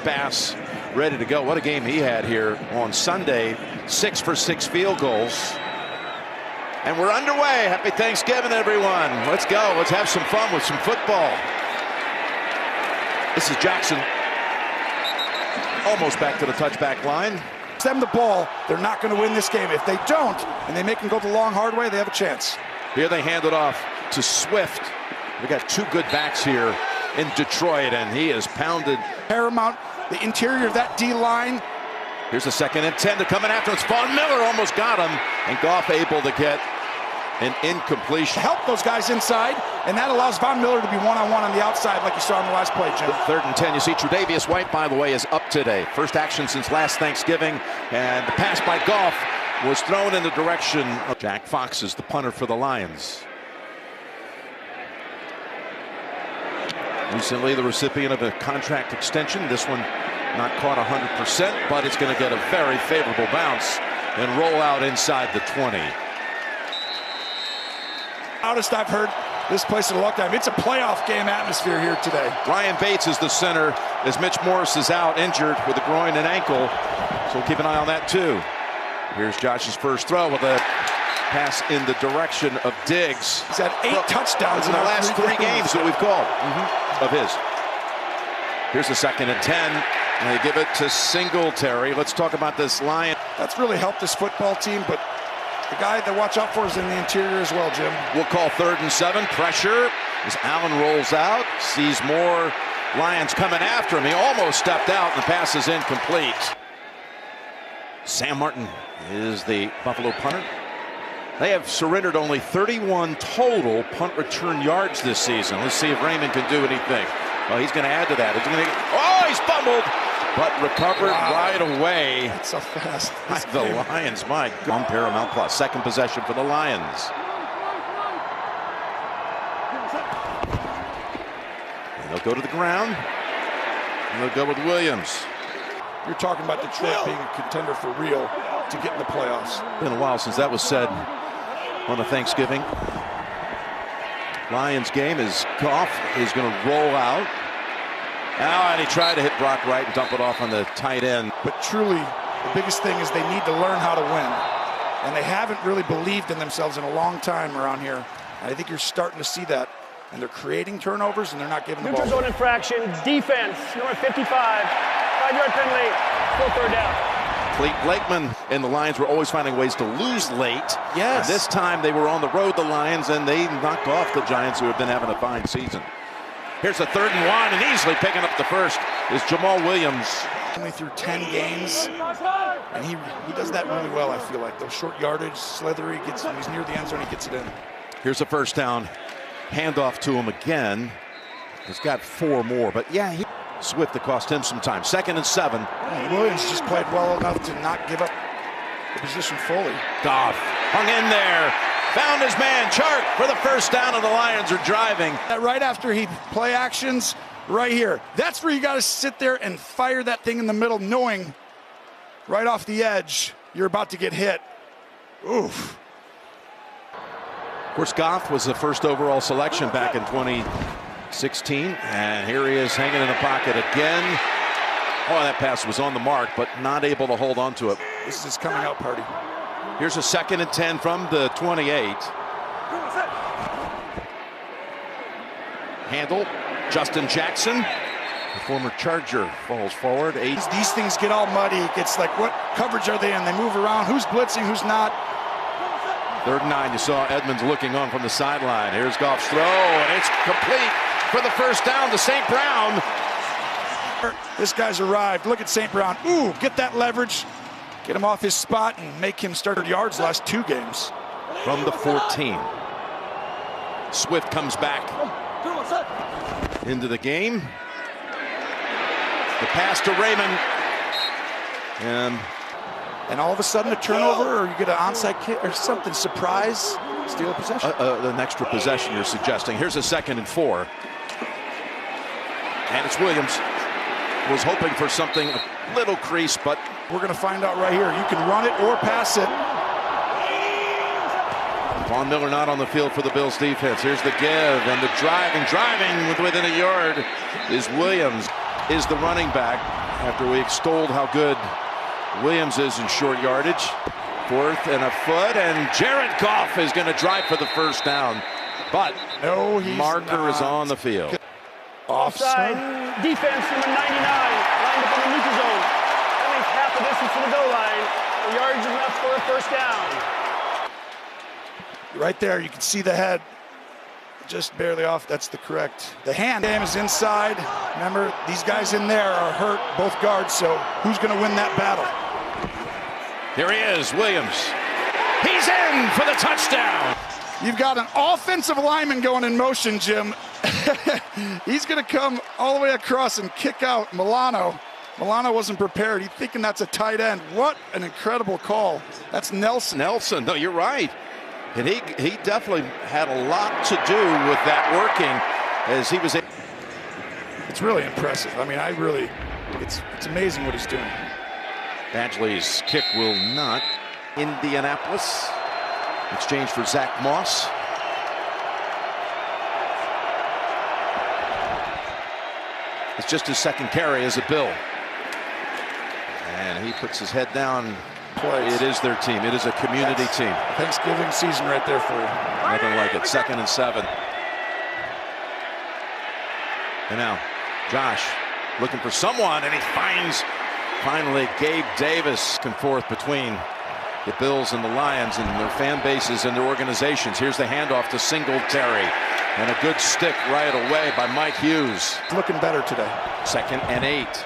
Bass ready to go. What a game he had here on Sunday. 6 for 6 field goals. And we're underway. Happy Thanksgiving, everyone. Let's go. Let's have some fun with some football. This is Jackson. Almost back to the touchback line. Them the ball, they're not going to win this game. If they don't, and they make them go the long, hard way, they have a chance. Here they hand it off to Swift. We got two good backs here in Detroit, and he has pounded. Paramount, the interior of that D-line. Here's a 2nd and 10 to coming after him. Von Miller almost got him, and Goff able to get an incompletion. Help those guys inside, and that allows Von Miller to be one-on-one on the outside like you saw in the last play, Jim. 3rd and 10. You see Tre'Davious White, by the way, is up today. First action since last Thanksgiving, and the pass by Goff was thrown in the direction of Jack Fox is the punter for the Lions. Recently the recipient of a contract extension. This one not caught 100%, but it's going to get a very favorable bounce and roll out inside the 20. Loudest I've heard this place in a long time. It's a playoff game atmosphere here today. Ryan Bates is the center as Mitch Morse is out injured with a groin and ankle. So we'll keep an eye on that too. Here's Josh's first throw with a pass in the direction of Diggs. He's had 8 touchdowns in the last 3 games that we've called of his. Here's the 2nd and 10. And they give it to Singletary. Let's talk about this Lion. That's really helped this football team, but the guy to watch out for is in the interior as well, Jim. We'll call 3rd and 7. Pressure as Allen rolls out. Sees more Lions coming after him. He almost stepped out, and the pass is incomplete. Sam Martin is the Buffalo punter. They have surrendered only 31 total punt return yards this season. Let's see if Raymond can do anything. Well, he's going to add to that. He's fumbled, but recovered right away. That's so fast. By the Lions, my God. On Paramount Plus, 2nd possession for the Lions. And they'll go to the ground. And they'll go with Williams. You're talking about Detroit being a contender for real to get in the playoffs. Been a while since that was said on a Thanksgiving. Lions game is Goff is going to roll out. Now, and he tried to hit Brock Wright and dump it off on the tight end. But truly, the biggest thing is they need to learn how to win. And they haven't really believed in themselves in a long time around here. And I think you're starting to see that. And they're creating turnovers, and they're not giving the ball. Neutral zone infraction, defense, number 55, 5-yard penalty, full 3rd down. Clete Blakeman and the Lions were always finding ways to lose late. Yes. And this time they were on the road, the Lions, and they knocked off the Giants, who have been having a fine season. Here's a 3rd and 1, and easily picking up the first is Jamal Williams. Only through 10 games, and he does that really well, I feel like. Those short yardage, slithery, when he's near the end zone, he gets it in. Here's a 1st down. Handoff to him again. He's got 4 more, but yeah, Swift that cost him some time. 2nd and 7. Williams just played well enough to not give up the position fully. Goff hung in there. Found his man, Chark, for the 1st down, and the Lions are driving. Right after he play actions, right here. That's where you got to sit there and fire that thing in the middle, knowing right off the edge you're about to get hit. Oof. Of course, Goff was the 1st overall selection back in 2016, and here he is hanging in the pocket again. Oh, that pass was on the mark, but not able to hold on to it. This is his coming out party. Here's a 2nd and 10 from the 28. Handle, Justin Jackson, the former Charger, falls forward. These things get all muddy. It's like, what coverage are they in? They move around. Who's blitzing, who's not? 3rd and 9. You saw Edmonds looking on from the sideline. Here's Goff's throw, and it's complete for the 1st down to St. Brown. This guy's arrived. Look at St. Brown. Ooh, get that leverage. Get him off his spot and make him start yards the last 2 games. From the 14. Swift comes back into the game. The pass to Raymond. And all of a sudden a turnover, or you get an onside kick or something, surprise, steal a possession. An extra possession you're suggesting. Here's a 2nd and 4. And it's Williams. Was hoping for something a little crease, but we're going to find out right here. You can run it or pass it. Von Miller not on the field for the Bills defense. Here's the give and the driving within a yard is Williams, is the running back. after we extolled how good Williams is in short yardage. 4th and a foot, and Jared Goff is going to drive for the first down. But no, he's marker not. is on the field. Offside. Defense number 99, lined up in the neutral zone. That means half the distance to the goal line. The yards is enough for a first down. Right there, you can see the head. Just barely off. That's the correct. The hand is inside. Remember, these guys in there are hurt, both guards, so who's going to win that battle? Here he is, Williams. He's in for the touchdown. You've got an offensive lineman going in motion, Jim. He's going to come all the way across and kick out Milano. Milano wasn't prepared. He's thinking that's a tight end. What an incredible call. That's Nelson. Nelson, no, you're right. And he definitely had a lot to do with that working as he was. It's really impressive. I mean, it's amazing what he's doing. Badgley's kick will not. Indianapolis. Exchange for Zach Moss. It's just his second carry as a Bill. And he puts his head down. It is their team. It is a community team. Thanksgiving season right there for you. Nothing like it. 2nd and 7. And now Josh looking for someone, and he finds finally Gabe Davis. Back and forth between the Bills and the Lions and their fan bases and their organizations. Here's the handoff to Singletary, and a good stick right away by Mike Hughes. Looking better today. 2nd and 8.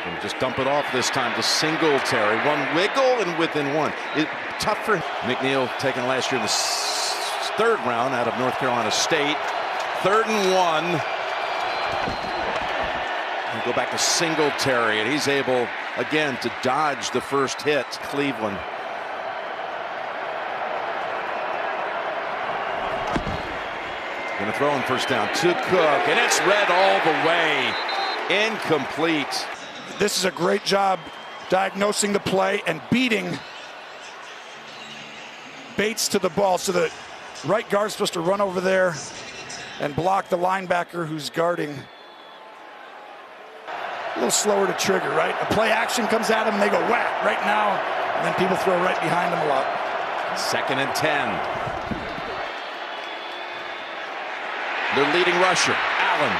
And just dump it off this time to Singletary. One wiggle and within one. Tough for McNeil, taken last year in the 3rd round out of North Carolina State. 3rd and 1. And go back to Singletary, and he's able again to dodge the first hit. Cleveland. Going to throw him first down to Cook, and it's read all the way. Incomplete. This is a great job diagnosing the play and beating Bates to the ball. So the right guard's supposed to run over there and block the linebacker who's guarding. A little slower to trigger, right? A play action comes at him and they go whack right now, and then people throw right behind him a lot. 2nd and 10. Their leading rusher, Allen,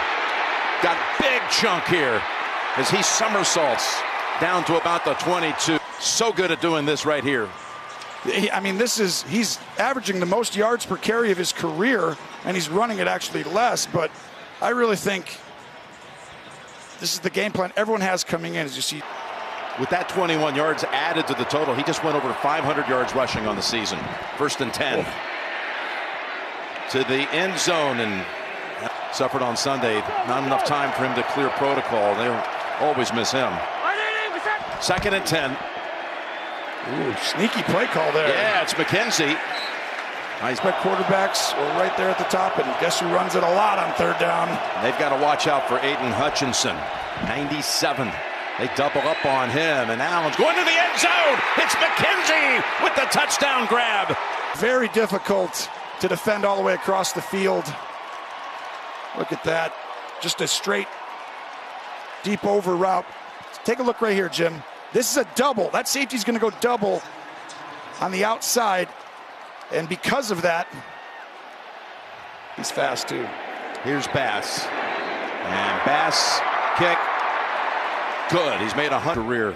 got a big chunk here as he somersaults down to about the 22. So good at doing this right here. I mean, he's averaging the most yards per carry of his career, and he's running it actually less, but I really think this is the game plan everyone has coming in, as you see. With that 21 yards added to the total, he just went over 500 yards rushing on the season. 1st and 10. To the end zone, and suffered on Sunday. Not enough time for him to clear protocol. They'll always miss him. 2nd and 10. Ooh, sneaky play call there. Yeah, it's McKenzie. Nice. Quarterbacks are right there at the top, and guess who runs it a lot on 3rd down? They've got to watch out for Aiden Hutchinson. 97. They double up on him, and Allen's going to the end zone. It's McKenzie with the touchdown grab. Very difficult to defend all the way across the field. Look at that. Just a straight deep over route. Take a look right here, Jim. This is a double. That safety's going to go double on the outside, and because of that, he's fast too. Here's Bass, and Bass kick good. He's made 100 career.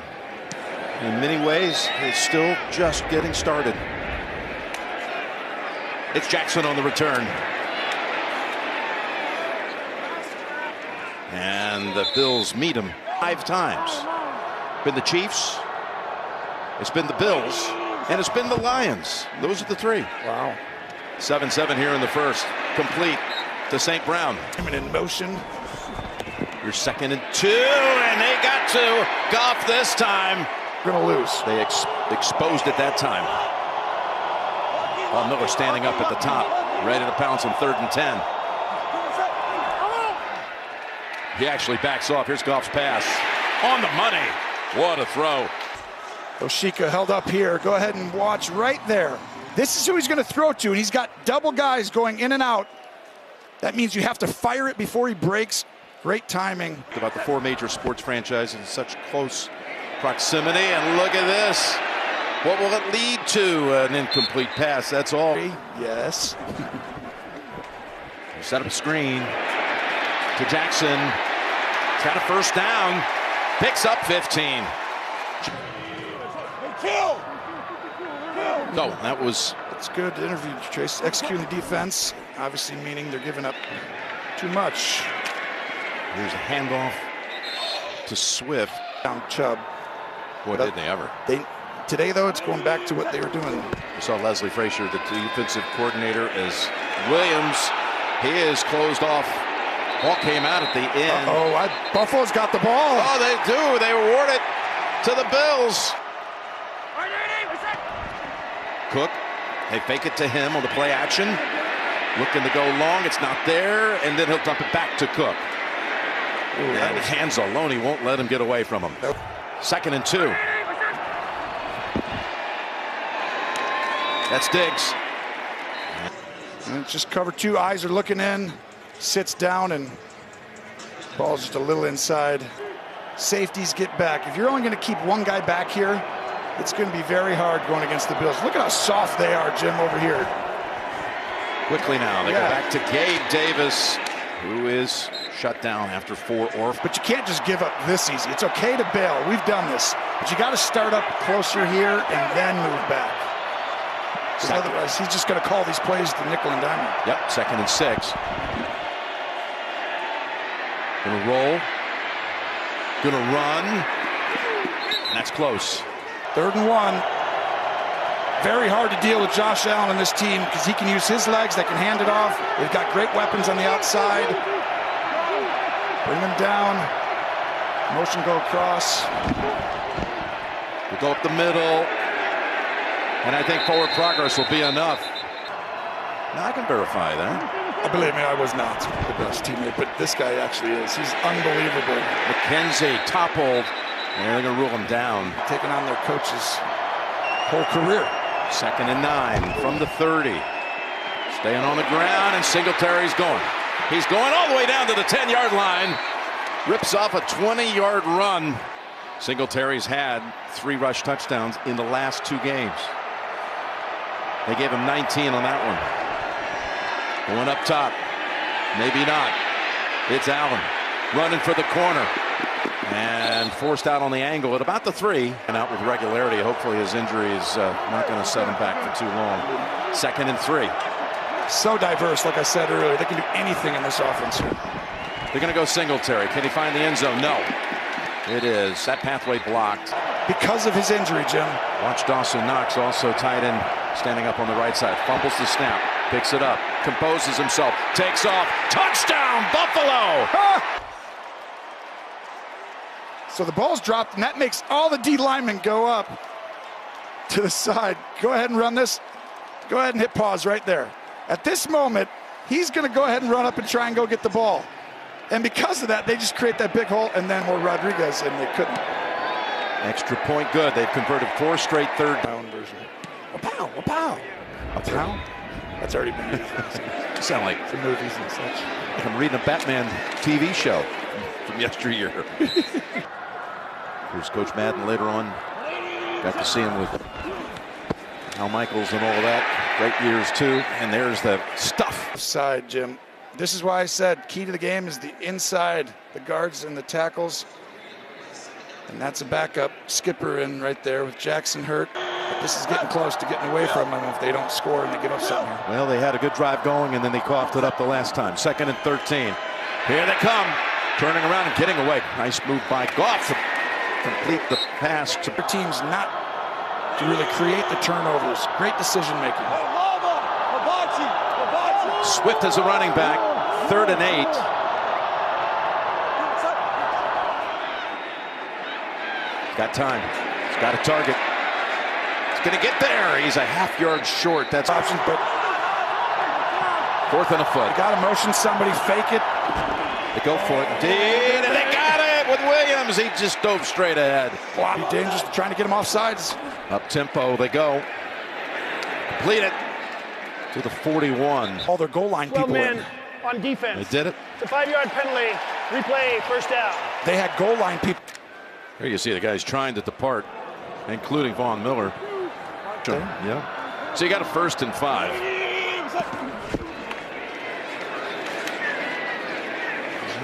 In many ways, it's still just getting started. It's Jackson on the return. And the Bills meet him 5 times. Been the Chiefs, it's been the Bills, and it's been the Lions. Those are the 3. Wow. 7-7 here in the first. Complete to St. Brown. In motion. Your 2nd and 2, and they got to Goff this time. Gonna lose. They exposed it that time. Paul Miller standing up at the top, ready to pounce on 3rd and 10. He actually backs off. Here's Goff's pass. On the money. What a throw. Oshika held up here. Go ahead and watch right there. This is who he's going to throw to, and he's got double guys going in and out. That means you have to fire it before he breaks. Great timing. About the 4 major sports franchises in such close proximity, and look at this. What will it lead to? An incomplete pass, that's all. Yes. Set up a screen to Jackson. He's got a first down. Picks up 15. So that was... It's good interview, Trace. Executing the defense, obviously meaning they're giving up too much. Here's a handoff to Swift. Down Chubb. Boy, did they ever. Today, though, it's going back to what they were doing. We saw Leslie Frazier, the defensive coordinator, as Williams. He is closed off. Ball came out at the end. Buffalo's got the ball. Oh, they do. They award it to the Bills. Cook, they fake it to him on the play action. Looking to go long. It's not there. And then he'll dump it back to Cook. And hands alone. He won't let him get away from him. Nope. 2nd and 2. That's Diggs. And it's just cover 2. Eyes are looking in. Sits down and ball's just a little inside. Safeties get back. If you're only going to keep one guy back here, it's going to be very hard going against the Bills. Look at how soft they are, Jim, over here. Quickly now, they go back to Gabe Davis, who is shut down after 4 orphans. But you can't just give up this easy. It's okay to bail. We've done this. But you got to start up closer here and then move back. Because otherwise, he's just going to call these plays to nickel and dime. Yep, 2nd and 6. Gonna roll. Gonna run. And that's close. 3rd and 1. Very hard to deal with Josh Allen and this team because he can use his legs. They can hand it off. They've got great weapons on the outside. Bring them down. Motion go across. We'll go up the middle. And I think forward progress will be enough. Now I can verify that. Believe me, I was not the best teammate, but this guy actually is. He's unbelievable. McKenzie toppled. And they're going to rule him down. Taking on their coach's whole career. 2nd and 9 from the 30. Staying on the ground, and Singletary's going. He's going all the way down to the 10-yard line. Rips off a 20-yard run. Singletary's had 3 rush touchdowns in the last 2 games. They gave him 19 on that one. Going up top. Maybe not. It's Allen running for the corner. And forced out on the angle at about the 3. And out with regularity. Hopefully his injury is not going to set him back for too long. 2nd and 3. So diverse, like I said earlier. They can do anything in this offense. They're going to go Singletary. Can he find the end zone? No. It is. That pathway blocked. Because of his injury, Jim. Watch Dawson Knox, also tight end, standing up on the right side. Fumbles the snap. Picks it up. Composes himself. Takes off. Touchdown, Buffalo! Ah! So the ball's dropped, and that makes all the D linemen go up to the side. Go ahead and run this. Go ahead and hit pause right there. At this moment, he's going to go ahead and run up and try and go get the ball. And because of that, they just create that big hole, and then more Rodriguez, and they couldn't. Extra point good. They've converted 4 straight third down version. Wow, wow. A pound? That's already been used. You sound like for movies and such. I'm reading a Batman TV show from yesteryear. Here's Coach Madden later on. Got to see him with Al Michaels and all of that. Great years, too. And there's the stuff. Side, Jim. This is why I said key to the game is the inside, the guards and the tackles. And that's a backup skipper in right there with Jackson hurt. But this is getting close to getting away from them if they don't score and they give up something here. Well, they had a good drive going, and then they coughed it up the last time. 2nd and 13. Here they come. Turning around and getting away. Nice move by Goff to complete the pass to their teams not to really create the turnovers. Great decision making. Swift as a running back. 3rd and 8. Got time. He's got a target. He's going to get there. He's a half-yard short. That's options, but 4th and a foot. They got to motion somebody, fake it. They go for it. Indeed, and they got it with Williams. He just dove straight ahead. Wow, be dangerous trying to get him off sides. Up tempo, they go. Complete it to the 41. All their goal line people in. On defense. They did it. It's a 5-yard penalty. Replay, first down. They had goal line people. Here you see the guys trying to depart, including Von Miller. Yeah. So you got a 1st and 5.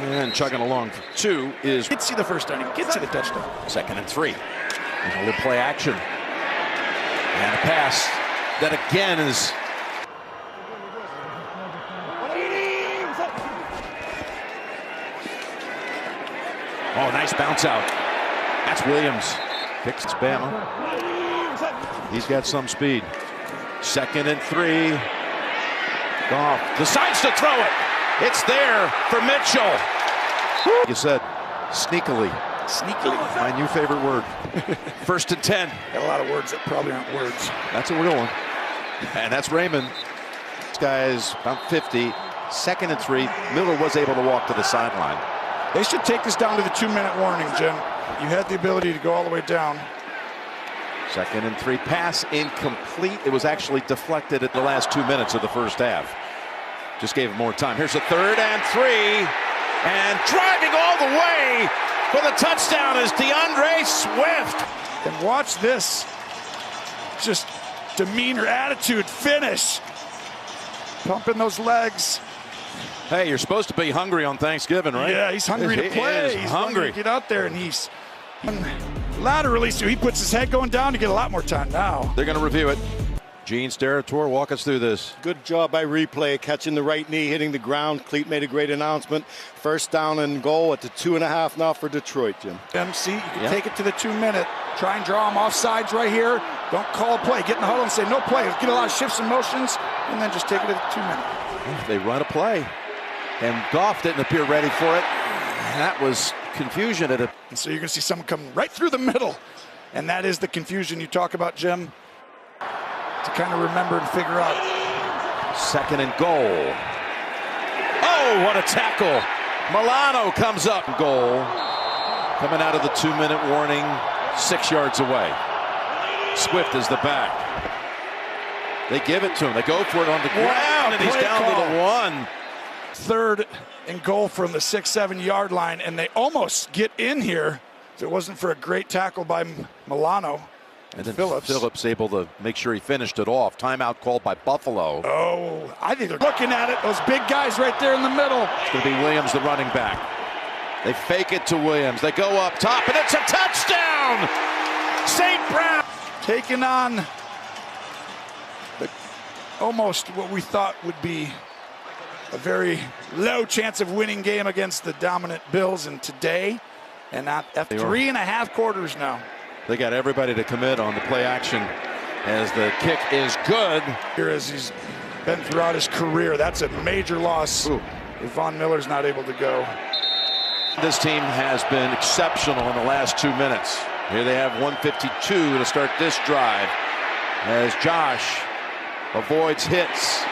And chugging along for 2 is. Gets you the first down. He gets you the touchdown. 2nd and 3. And a little play action. And a pass that again is. Oh, nice bounce out. That's Williams. Picks Bama. He's got some speed. 2nd and 3. Goff decides to throw it. It's there for Mitchell. You said sneakily. Sneakily. My new favorite word. 1st and 10. Got a lot of words that probably aren't words. That's a real one. And that's Raymond. This guy is about 50. 2nd and 3. Miller was able to walk to the sideline. They should take this down to the 2-minute warning, Jim. You had the ability to go all the way down. 2nd and 3. Pass incomplete. It was actually deflected at the last 2 minutes of the first half. Just gave him more time. Here's a 3rd and 3. And driving all the way for the touchdown is DeAndre Swift. And watch this. Just demeanor, attitude, finish. Pumping those legs. Hey, you're supposed to be hungry on Thanksgiving, right? Yeah, he's hungry to play. He's hungry to get out there, and he's laterally, so he puts his head going down to get a lot more time now. They're going to review it. Gene Steratore, walk us through this. Good job by replay, catching the right knee, hitting the ground. Cleat made a great announcement. 1st down and goal at the 2.5 now for Detroit, Jim. MC, you can take it to the 2-minute. Try and draw him off sides right here. Don't call a play. Get in the huddle and say no play. Get a lot of shifts and motions, and then just take it to the 2-minute. They run a play. And Goff didn't appear ready for it. That was confusion at it. And so you're going to see someone come right through the middle. And that is the confusion you talk about, Jim, to kind of remember and figure out. 2nd and goal. Oh, what a tackle. Milano comes up. Goal. Coming out of the 2-minute warning, 6 yards away. Swift is the back. They give it to him. They go for it on the ground, and he's down to the 1. 3rd and goal from the 6-7 yard line, and they almost get in here if it wasn't for a great tackle by Milano. And then Phillips able to make sure he finished it off. Timeout called by Buffalo. Oh, I think they're looking at it. Those big guys right there in the middle. It's going to be Williams, the running back. They fake it to Williams. They go up top, and it's a touchdown! St. Brown taking on almost what we thought would be a very low chance of winning game against the dominant Bills, and today, and not after 3.5 quarters now. They got everybody to commit on the play action as the kick is good. Here as he's been throughout his career, that's a major loss. If Von Miller's not able to go. This team has been exceptional in the last 2 minutes. Here they have 1:52 to start this drive as Josh avoids hits.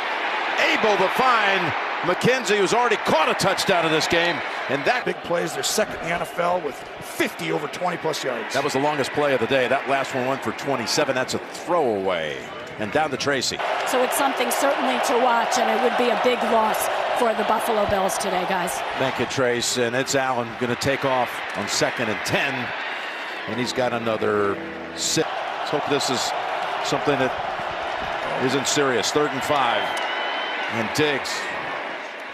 Able to find McKenzie, who's already caught a touchdown in this game, and that big plays. They're 2nd in the NFL with 50 over 20+ yards. That was the longest play of the day. That last one went for 27. That's a throwaway. And down to Tracy. So it's something certainly to watch, and it would be a big loss for the Buffalo Bills today, guys. Thank you, Trace. And it's Allen going to take off on 2nd and 10. And he's got another 6. Let's hope this is something that isn't serious. 3rd and 5. And Diggs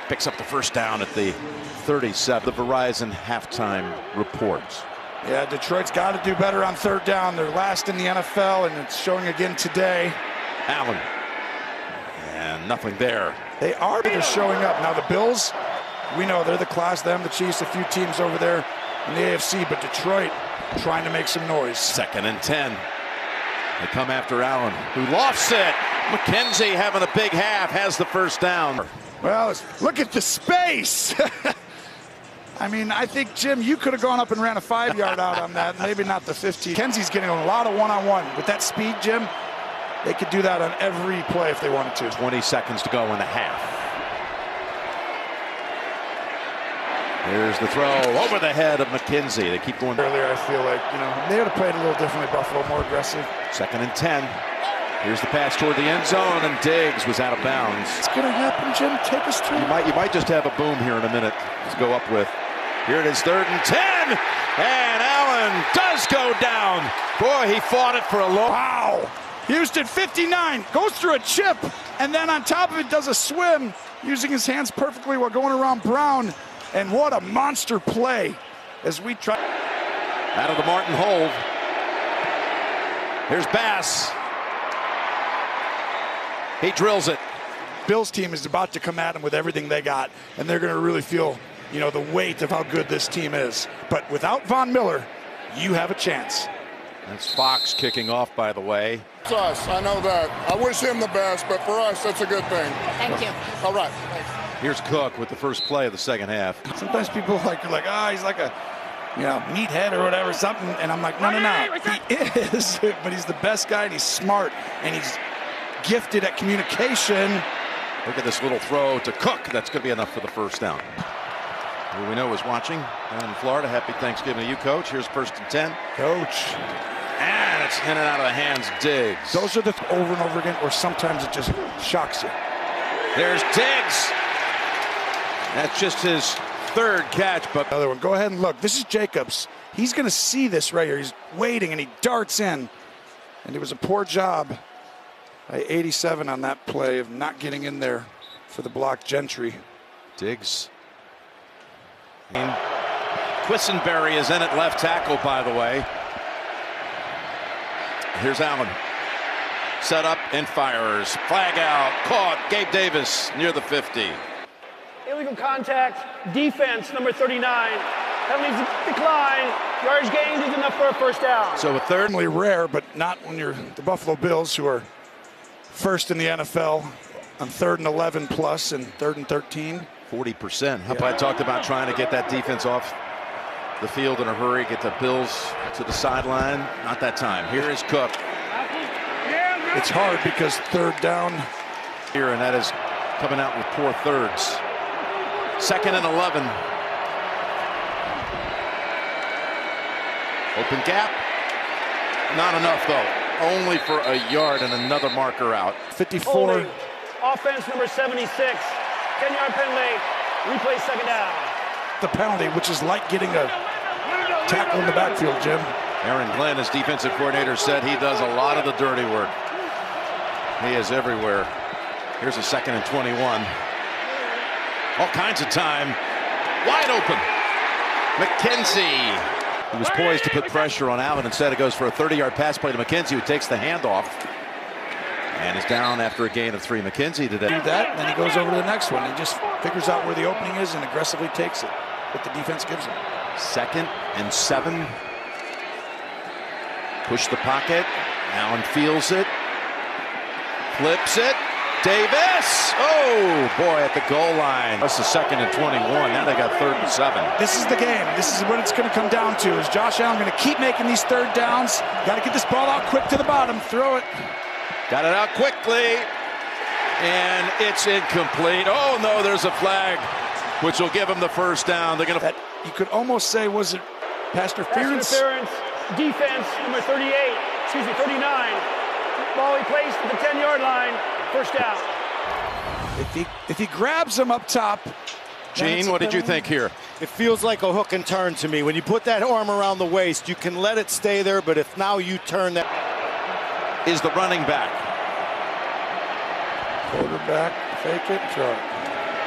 picks up the 1st down at the 37. The Verizon halftime reports. Yeah, Detroit's got to do better on 3rd down. They're last in the NFL, and it's showing again today. Allen. And nothing there. They are showing up. Now the Bills, we know they're the class, them, the Chiefs, a few teams over there in the AFC, but Detroit trying to make some noise. 2nd and 10. They come after Allen, who lofts it. McKenzie having a big half, has the 1st down. Well, look at the space. I mean, I think, Jim, you could have gone up and ran a 5-yard out on that, maybe not the 15. Kenzie's getting a lot of one-on-one. With that speed, Jim, they could do that on every play if they wanted to. 20 seconds to go in the half. Here's the throw over the head of McKenzie. They keep going. Earlier, I feel like, they would have played a little differently, Buffalo, more aggressive. 2nd and 10. Here's the pass toward the end zone, and Diggs was out of bounds. It's going to happen, Jim. Take us through. You might just have a boom here in a minute to go up with. Here it is, 3rd and 10. And Allen does go down. Boy, he fought it for a long. Wow. Houston 59 goes through a chip, and then on top of it does a swim using his hands perfectly while going around Brown. And what a monster play as we try. Out of the Martin hold. Here's Bass. He drills it. Bills team is about to come at him with everything they got, and they're going to really feel, you know, the weight of how good this team is. But without Von Miller, you have a chance. That's Fox kicking off, by the way. It's us. I know that. I wish him the best, but for us, that's a good thing. Thank you. All right. Here's Cook with the first play of the second half. Sometimes people are like, oh, he's like a, you know, meathead or whatever, something. And I'm like, no. He is, but he's the best guy, and he's smart, and he's gifted at communication. Look at this little throw to Cook. That's going to be enough for the first down. Who we know is watching down in Florida. Happy Thanksgiving to you, Coach. Here's 1st and 10. Coach. And it's in and out of the hands, Diggs. Those are the over and over again, or sometimes it just shocks you. There's Diggs. That's just his 3rd catch, but Another one. Go ahead and look. This is Jacobs. He's going to see this right here. He's waiting, and he darts in. And it was a poor job by 87 on that play of not getting in there for the block. Gentry. Diggs. Quisenberry is in at left tackle, by the way. Here's Allen. Set up and fires. Flag out. Caught. Gabe Davis near the 50. Illegal contact, defense, number 39. Penalties decline. Yards gained is enough for a first down. So a 3rd. Certainly rare, but not when you're the Buffalo Bills, who are first in the NFL on 3rd and 11 plus and 3rd and 13. 40%. How about I talked about trying to get that defense off the field in a hurry, get the Bills to the sideline. Not that time. Here is Cook. It's hard because 3rd down. Here, and that is coming out with poor thirds. 2nd and 11. Open gap. Not enough, though. Only for a yard and another marker out. 54. Holding. Offense number 76. 10-yard penalty. Replay 2nd down. The penalty, which is like getting a tackle in the backfield, Jim. Aaron Glenn, as defensive coordinator, said he does a lot of the dirty work. He is everywhere. Here's a 2nd and 21. All kinds of time. Wide open. McKenzie. He was poised to put pressure on Allen. Instead, it goes for a 30-yard pass play to McKenzie, who takes the handoff and is down after a gain of 3. McKenzie today. Do that, and then he goes over to the next one. He just figures out where the opening is and aggressively takes it. What the defense gives him. 2nd and 7. Push the pocket. Allen feels it. Flips it. Davis! Oh, boy, at the goal line. That's the 2nd and 21. Now they got 3rd and 7. This is the game. This is what it's going to come down to. Is Josh Allen going to keep making these 3rd downs? Got to get this ball out quick to the bottom. Throw it. Got it out quickly. And it's incomplete. Oh, no, there's a flag, which will give him the first down. They're going to... That you could almost say, was it pass interference? Pass interference. Defense number 39. Ball he placed at the 10-yard line. First down. If he grabs him up top. Gene, what did you think here? It feels like a hook and turn to me. When you put that arm around the waist, you can let it stay there, but if now you turn that... Is the running back. Quarterback, fake it, throw it.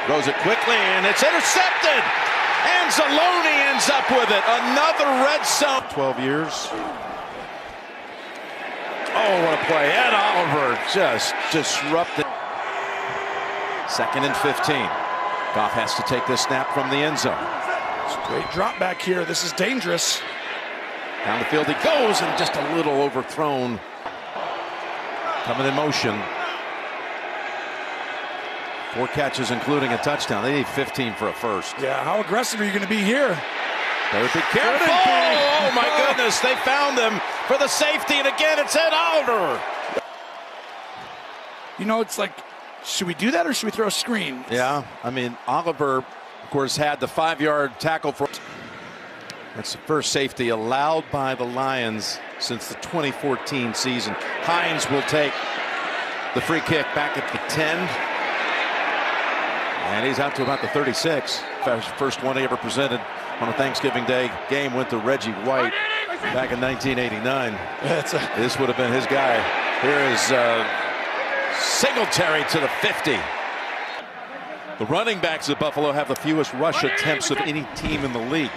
Throws it quickly, and it's intercepted. Anzalone ends up with it. Another red zone. 12 years. Oh, what a play. Ed Oliver just disrupted. 2nd and 15. Goff has to take this snap from the end zone. Straight drop back here. This is dangerous. Down the field he goes, and just a little overthrown. Coming in motion. 4 catches, including a touchdown. They need 15 for a first. Yeah, how aggressive are you going to be here? Better be careful. Oh, my goodness. They found him for the safety. And again, it's Ed Oliver. You know, it's like, should we do that or should we throw a screen? Yeah, I mean, Oliver, of course, had the 5-yard tackle for... That's the first safety allowed by the Lions since the 2014 season. Hines will take the free kick back at the 10. And he's out to about the 36. First one he ever presented on a Thanksgiving Day game went to Reggie White back in 1989. This would have been his guy. Here is Singletary to the 50. The running backs of Buffalo have the fewest rush attempts of any team in the league.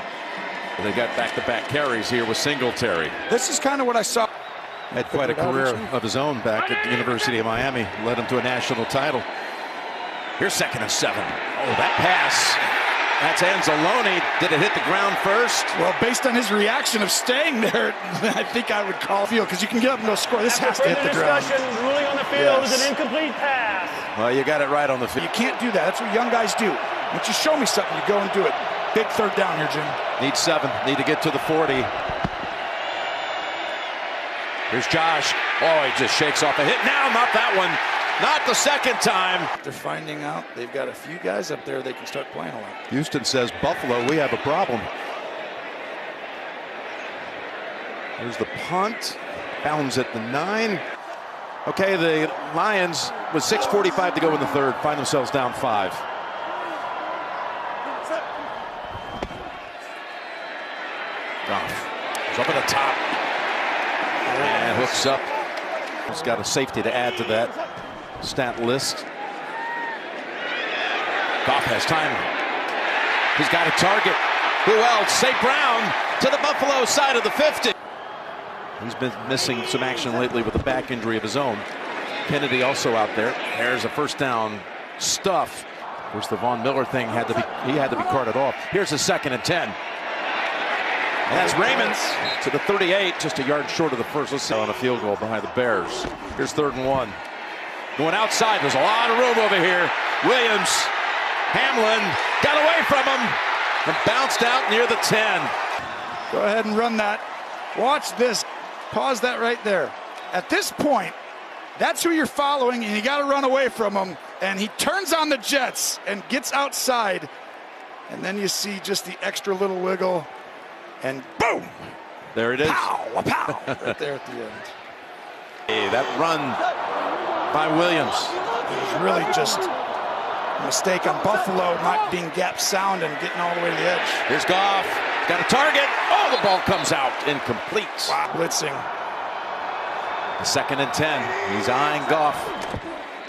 They got back-to-back carries here with Singletary. This is kind of what I saw. Had quite a career of his own back at the University of Miami. Led him to a national title. Here's 2nd and 7. Oh, that pass. That's Anzalone. Did it hit the ground first? Well, based on his reaction of staying there, I think I would call field because you can get up and go score. This has to hit the ground. Ruling on the field is an incomplete pass. Well, you got it right on the field. You can't do that. That's what young guys do. Once you show me something, you go and do it. Big 3rd down here, Jim. Need 7. Need to get to the 40. Here's Josh. Oh, he just shakes off a hit. Now, not that one. Not the second time. They're finding out they've got a few guys up there they can start playing a lot. Houston says, Buffalo, we have a problem. Here's the punt. Bounds at the 9. Okay, the Lions, with 6:45 to go in the 3rd, find themselves down 5. Goff is up at the top. And hooks up. He's got a safety to add to that stat list. Goff has time. He's got a target. Who else? St. Brown to the Buffalo side of the 50. He's been missing some action lately with a back injury of his own. Kennedy also out there. There's a 1st down stuff. Of course, the Von Miller thing had to be carted off. Here's a 2nd and 10. And that's Raymond to the 38, just a yard short of the 1st. Let's see on a field goal behind the Bears. Here's 3rd and 1. Going outside, there's a lot of room over here. Williams, Hamlin got away from him and bounced out near the 10. Go ahead and run that. Watch this. Pause that right there. At this point, that's who you're following, and you got to run away from him. And he turns on the jets and gets outside. And then you see just the extra little wiggle. And boom! There it is. Pow! Pow! Right there at the end. Hey, that run by Williams. It was really just a mistake on Buffalo not being gap sound and getting all the way to the edge. Here's Goff. Got a target. Oh, the ball comes out. Incomplete. Wow. Blitzing. The 2nd and 10. He's eyeing Goff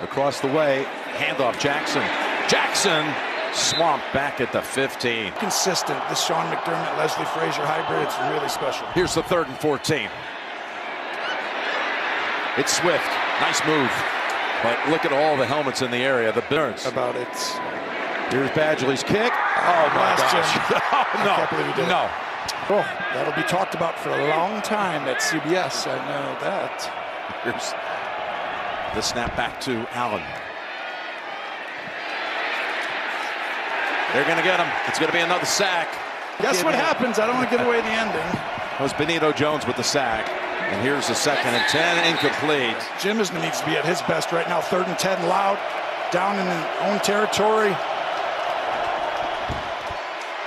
across the way. Handoff Jackson. Jackson swamped back at the 15. Consistent. The Sean McDermott, Leslie Frazier hybrid, it's really special. Here's the 3rd and 14. It's Swift. Nice move. But look at all the helmets in the area. The Bears. About it. Here's Badgley's kick. Oh, my gosh. Oh, no. I can't believe he did. No. Oh, that'll be talked about for a long time at CBS. I know that. Here's the snap back to Allen. They're going to get him. It's going to be another sack. Guess what happens? I don't want to give away the ending. That was Benito Jones with the sack. And here's the 2nd and 10, incomplete. Jim needs to be at his best right now. 3rd and 10, loud, down in his own territory.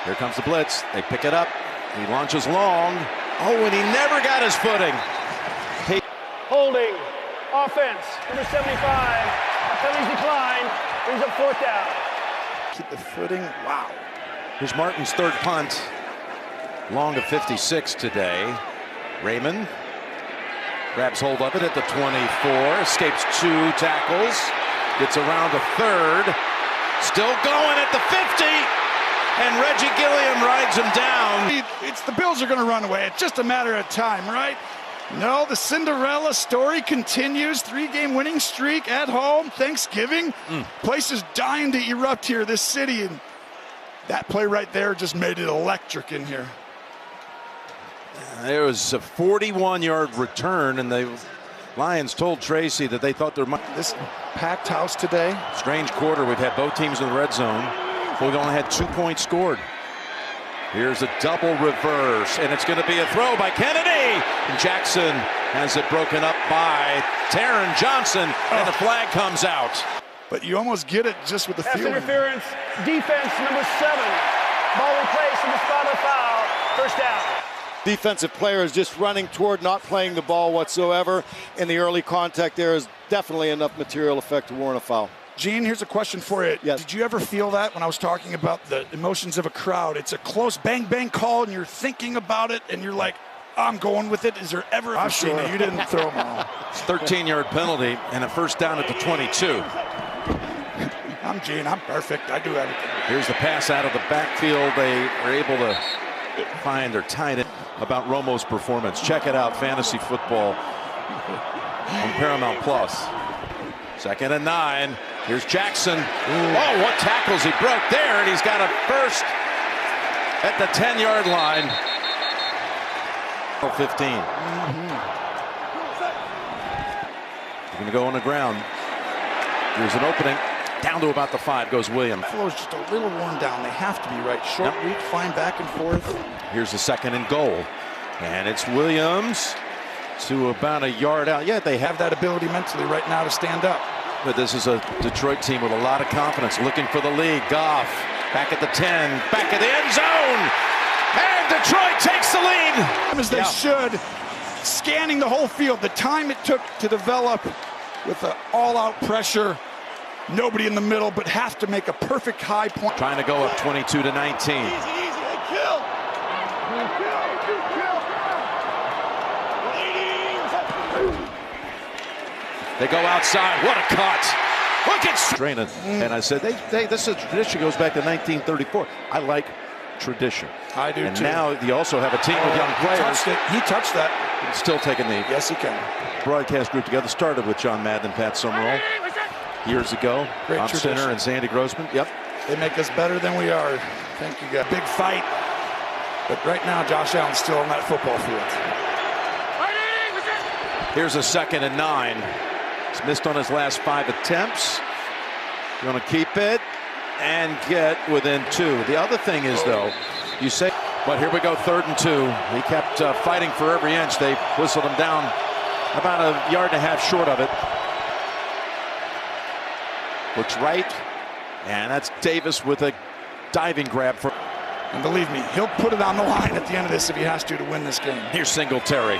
Here comes the blitz. They pick it up. He launches long. Oh, and he never got his footing. Holding. Offense. Number 75. Penalties decline. Brings up 4th down. Keep the footing. Wow. Here's Martin's 3rd punt. Long of 56 today. Raymond grabs hold of it at the 24. Escapes 2 tackles. Gets around the 3rd. Still going at the 50. And Reggie Gilliam rides him down. It's the Bills are going to run away. It's just a matter of time, right? No, the Cinderella story continues. 3-game winning streak at home. Thanksgiving. Place is dying to erupt here, this city. And that play right there just made it electric in here. There was a 41-yard return, and the Lions told Tracy that they thought there might. This packed house today. Strange quarter. We've had both teams in the red zone. We've only had 2 points scored. Here's a double reverse, and it's going to be a throw by Kennedy. And Jackson has it broken up by Taron Johnson, and the flag comes out. But you almost get it just with the Pass feeling. interference. Defense number 7. Ball replaced in the spot of foul. 1st down. Defensive player is just running toward not playing the ball whatsoever. In the early contact, there is definitely enough material effect to warrant a foul. Gene, here's a question for you. Yes. Did you ever feel that when I was talking about the emotions of a crowd? It's a close bang bang call and you're thinking about it and you're like, I'm going with it. Is there ever? I've seen it. You didn't throw them all. It's 13-yard penalty and a first down at the 22. I'm Gene. I'm perfect. I do everything. Here's the pass out of the backfield. They are able to find or tight it about Romo's performance. Check it out, fantasy football on Paramount Plus. 2nd and 9. Here's Jackson. Oh, what tackles he broke there, and he's got a first at the 10-yard line. 15. He's going to go on the ground. Here's an opening. Down to about the 5 goes Williams. Buffalo's just a little worn down. They have to be right. Short week, flying back and forth. Here's the 2nd and goal. And it's Williams to about a yard out. Yeah, they have Have that ability mentally right now to stand up. But this is a Detroit team with a lot of confidence, looking for the lead. Goff back at the 10, back at the end zone, and Detroit takes the lead. As they should, scanning the whole field. The time it took to develop with the all-out pressure. Nobody in the middle, but have to make a perfect high point. Trying to go up 22-19. They go outside. What a cut. Look at Straining. And I said, this is tradition, goes back to 1934. I like tradition. I do and too. now you also have a team with young players. He touched that. Still taking the Yes, he can. broadcast group together. Started with John Madden and Pat Summerall years ago. Great Tom tradition. Center and Sandy Grossman. Yep. They make us better than we are. Thank you, guys. Big fight. But right now, Josh Allen's still on that football field. Here's a 2nd and 9. He's missed on his last 5 attempts. Going to keep it and get within 2. The other thing is, though, you say, but here we go, 3rd and 2. He kept fighting for every inch. They whistled him down about a yard and a half short of it. Looks right, and that's Davis with a diving grab. And believe me, he'll put it on the line at the end of this if he has to win this game. Here's Singletary.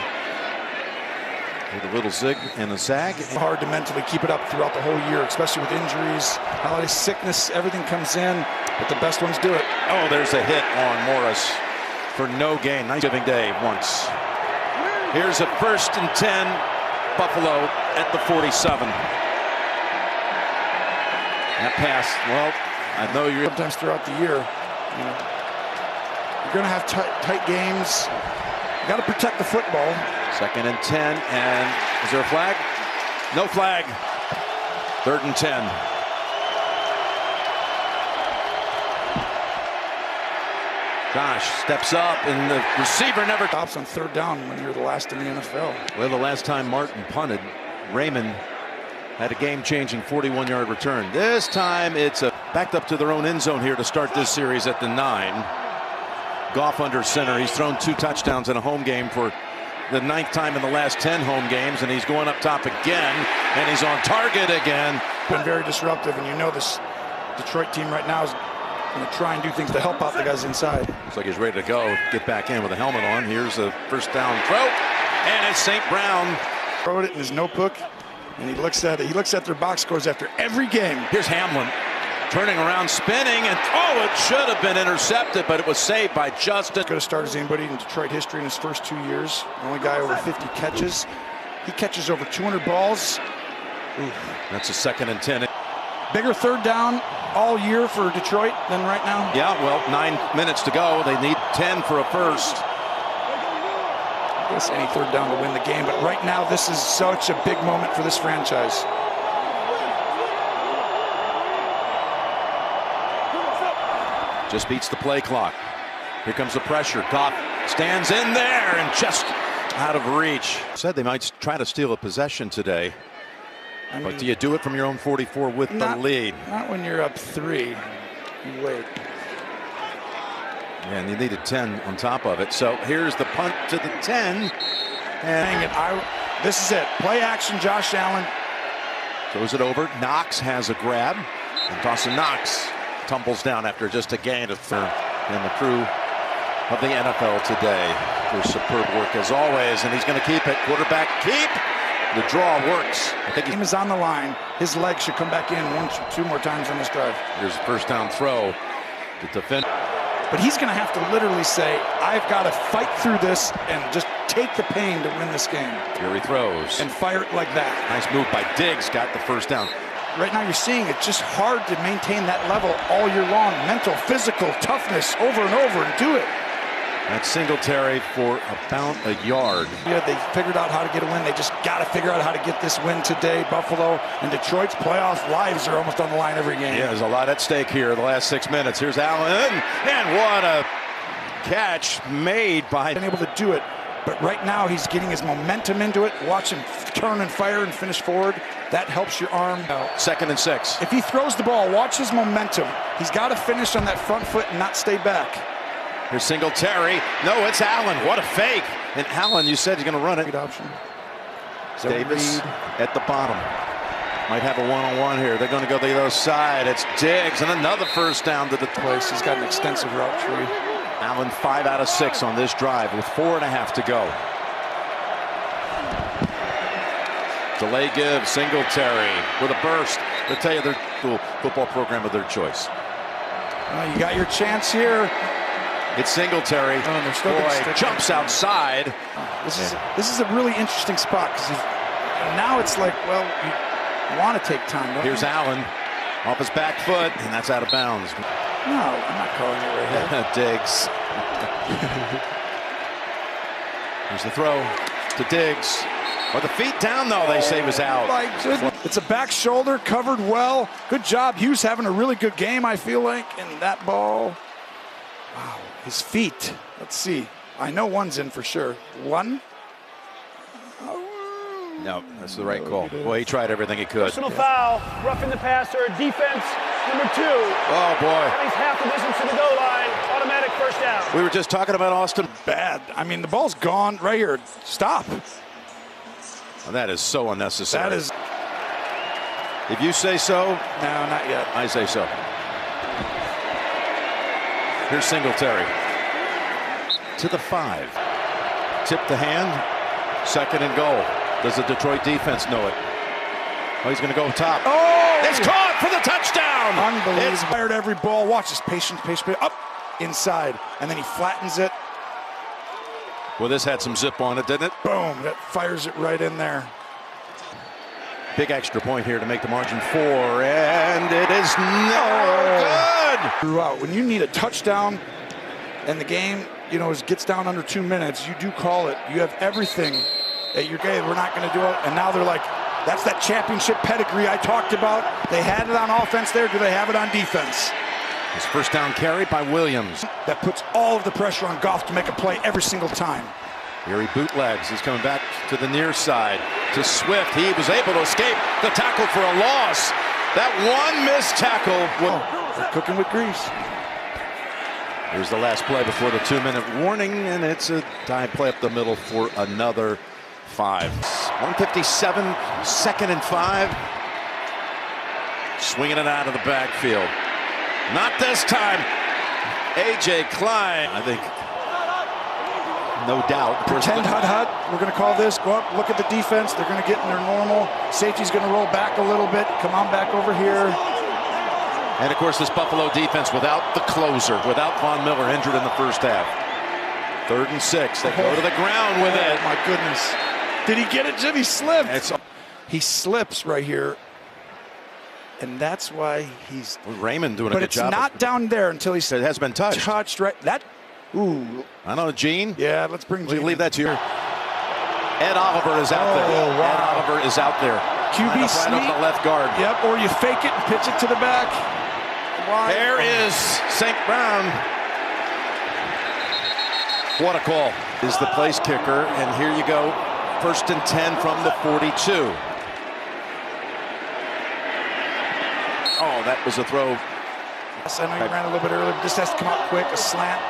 With a little zig and a zag. Hard to mentally keep it up throughout the whole year, especially with injuries, holiday sickness, everything comes in, but the best ones do it. Oh, there's a hit on Morris for no gain. Nice giving day once. Here's a 1st and 10, Buffalo at the 47. That pass, well, I know you're... Sometimes throughout the year, you're going to have tight games. You got to protect the football. 2nd and 10, and is there a flag? No flag. 3rd and 10. Josh steps up, and the receiver never Stops on 3rd down when you're the last in the NFL. Well, the last time Martin punted, Raymond had a game-changing 41-yard return. This time it's backed up to their own end zone here to start this series at the 9. Goff under center. He's thrown 2 touchdowns in a home game for the 9th time in the last 10 home games, and he's going up top again, and he's on target again. Been very disruptive, and you know this Detroit team right now is going to try and do things to help out the guys inside. Looks like he's ready to go. Get back in with a helmet on. Here's a first down throw, and it's St. Brown. Wrote it in his notebook, and he looks at it. He looks at their box scores after every game. Here's Hamlin turning around, spinning, and oh, it should have been intercepted, but it was saved by Justin. Good a start as anybody in Detroit history in his first 2 years. The only guy over 50 catches. He catches over 200 balls. Ooh, that's a 2nd and 10. Bigger 3rd down all year for Detroit than right now. Yeah, well, 9 minutes to go. They need 10 for a first. I guess any 3rd down to win the game, but right now this is such a big moment for this franchise. Just beats the play clock. Here comes the pressure. Goff stands in there and just out of reach. Said they might try to steal a possession today. I mean, But do you do it from your own 44 with the lead? Not when you're up 3. You wait. And you needed 10 on top of it. So here's the punt to the 10. Hang it. This is it. Play action, Josh Allen. Throws it over. Knox has a grab. And Dawson Knox tumbles down after just a gain of 3rd. And the crew of the NFL today. Their superb work as always. And he's going to keep it. Quarterback keep. The draw works. I think Game is on the line. His leg should come back in one, two more times on this drive. here's a first down throw. The defense. But he's going to have to literally say, I've got to fight through this and just take the pain to win this game. Here he throws. And fire it like that. Nice move by Diggs. Got the first down. Right now you're seeing it's just hard to maintain that level all year long. Mental, physical, toughness over and over and do it. That's Singletary for about a yard. Yeah, they figured out how to get a win. They just got to figure out how to get this win today. Buffalo and Detroit's playoff lives are almost on the line every game. Yeah, there's a lot at stake here the last 6 minutes. Here's Allen, and what a catch made by... Been able to do it, but right now he's getting his momentum into it. Watch him turn and fire and finish forward. That helps your arm out. 2nd and 6. If he throws the ball, watch his momentum. He's got to finish on that front foot and not stay back. Here's Singletary. No, it's Allen. What a fake. And Allen, you said he's going to run it. Good option. Davis at the bottom. Might have a one-on-one here. They're going to go the other side. It's Diggs and another first down to the place. He's got an extensive route tree. Allen 5 out of 6 on this drive with 4.5 to go. Delay give, Singletary with a burst. They'll tell you their football program of their choice. Well, you got your chance here. It's Singletary. They're still Boy, jumps outside. This is a really interesting spot because now it's like, well, you want to take time. Here's Allen off his back foot, and that's out of bounds. No, I'm not calling it right here. Diggs. Here's the throw to Diggs. But the feet down, though, they say was out. My goodness. It's a back shoulder, covered well. Good job. Hughes having a really good game, I feel like. And that ball. Wow. His feet. Let's see. I know one's in for sure. One. No, that's the right call. Well, he tried everything he could. Personal foul, roughing the passer, defense number 2. Oh, boy. That means half the distance to the goal line, automatic first down. We were just talking about Austin. Bad. I mean, the ball's gone right here. Stop. Well, that is so unnecessary. That is. If you say so. No, not yet. I say so. Here's Singletary. To the 5. Tip the hand. 2nd and goal. Does the Detroit defense know it? Oh, he's going to go top. Oh! It's caught for the touchdown! Unbelievable. It's fired every ball. Watch this. Patient. Up. Inside. And then he flattens it. Well, this had some zip on it, didn't it? Boom. That fires it right in there. Big extra point here to make the margin 4. And it is no good! Throughout. When you need a touchdown and the game, gets down under 2 minutes, you do call it. You have everything at your game. We're not going to do it. And now they're like, that's that championship pedigree I talked about. They had it on offense there. Do they have it on defense? His first down carry by Williams. That puts all of the pressure on Goff to make a play every single time. Here he bootlegs. He's coming back to the near side to Swift. He was able to escape the tackle for a loss. That one missed tackle. They're cooking with grease. Here's the last play before the 2-minute warning, and it's a dive play up the middle for another 5. 157, 2nd and 5. Swinging it out of the backfield. Not this time. A.J. Klein, I think, no doubt. Pretend hut. We're going to call this. Go up, look at the defense. They're going to get in their normal. Safety's going to roll back a little bit. Come on back over here. And, of course, this Buffalo defense without the closer, without Von Miller injured in the first half. 3rd and 6. They go to the ground with it. Oh, my goodness. Did he get it, Jim? He slipped. He slips right here. And that's why he's... Raymond doing a good job. But it's not down there until he's... It has been touched. Touched right... Ooh. I know, Gene. Yeah, let's bring Gene. Leave that to you. Ed Oliver is out there. Wow. Ed Oliver is out there. QB sneak. Right on the left guard. Yep, or you fake it and pitch it to the back. Wide. There is St. Brown. What a call. Is the place kicker, and here you go. 1st and 10 from the 42. Oh, that was a throw. Yes, I know you ran a little bit earlier, but this has to come out quick, a slant.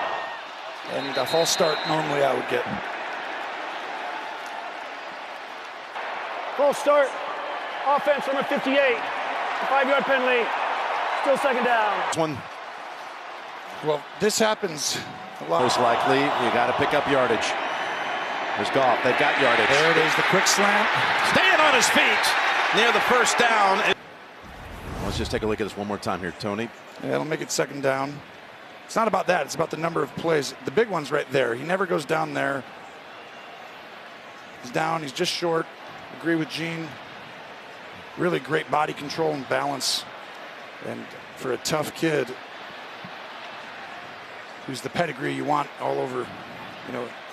And a false start normally I would get. False start. Offense number 58. 5-yard penalty. Still 2nd down. This one. Well, this happens a lot. Most likely, you got to pick up yardage. There's Goff. They've got yardage. There it is, the quick slant. Staying on his feet near the first down. Let's just take a look at this one more time here, Tony. Yeah, it'll make it second down. It's not about that. It's about the number of plays. The big one's right there. He never goes down there. He's down. He's just short. Agree with Gene. Really great body control and balance. And for a tough kid who's the pedigree you want all over,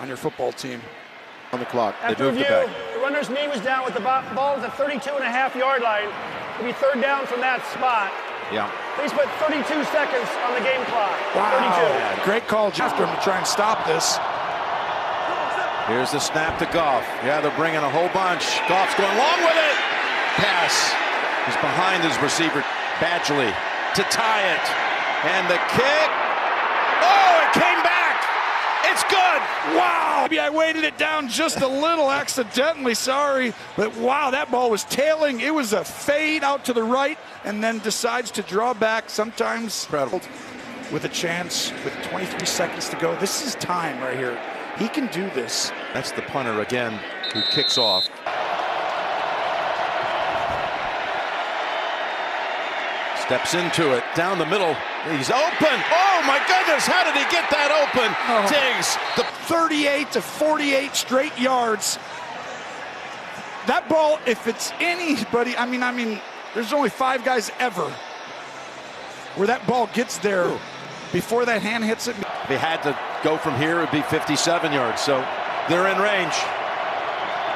on your football team. On the clock. After review, the runner's knee was down with the ball at the 32.5-yard line. It'll be third down from that spot. Yeah. Please put 32 seconds on the game clock. Wow. 32. Great call after him to try and stop this. Here's the snap to Goff. Yeah, they're bringing a whole bunch. Goff's going long with it. Pass. He's behind his receiver, Badgley, to tie it. And the kick. Oh, it came back. It's good. Wow. Maybe I weighted it down just a little accidentally. Sorry. But wow, that ball was tailing. It was a fade out to the right and then decides to draw back. Sometimes Incredible. With a chance with 23 seconds to go. This is time right here. He can do this. That's the punter again who kicks off. Steps into it, down the middle. He's open. Oh my goodness, how did he get that open? Oh. Diggs. 38 to 48 straight yards. That ball, if it's anybody, I mean, there's only 5 guys ever where that ball gets there before that hand hits it. If he had to go from here, it would be 57 yards. So they're in range.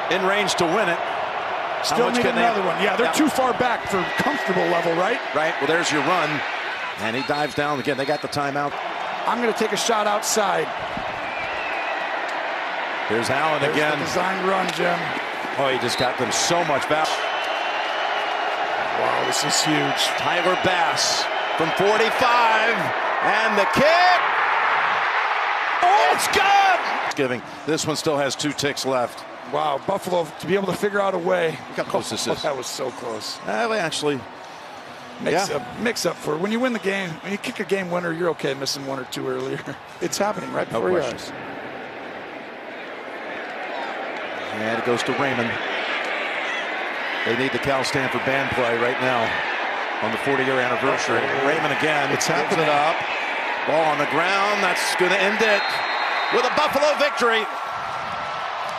In range to win it. Still need another one. Yeah, they're too far back for comfortable level, right? Right. Well, there's your run. And he dives down again. They got the timeout. I'm going to take a shot outside. There's Allen again. The designed run, Jim. Oh, he just got them so much back. Wow, this is huge. Tyler Bass from 45. And the kick. Oh, it's good. This one still has 2 ticks left. Wow, Buffalo to be able to figure out a way. Look how close this is. That was so close. Actually, Mix up for when you win the game. When you kick a game winner, you're okay missing 1 or 2 earlier. It's happening right before your eyes. And it goes to Raymond. They need the Cal Stanford band play right now on the 40-year anniversary. Raymond again. It's gives happening. it up. Ball on the ground. That's going to end it with a Buffalo victory.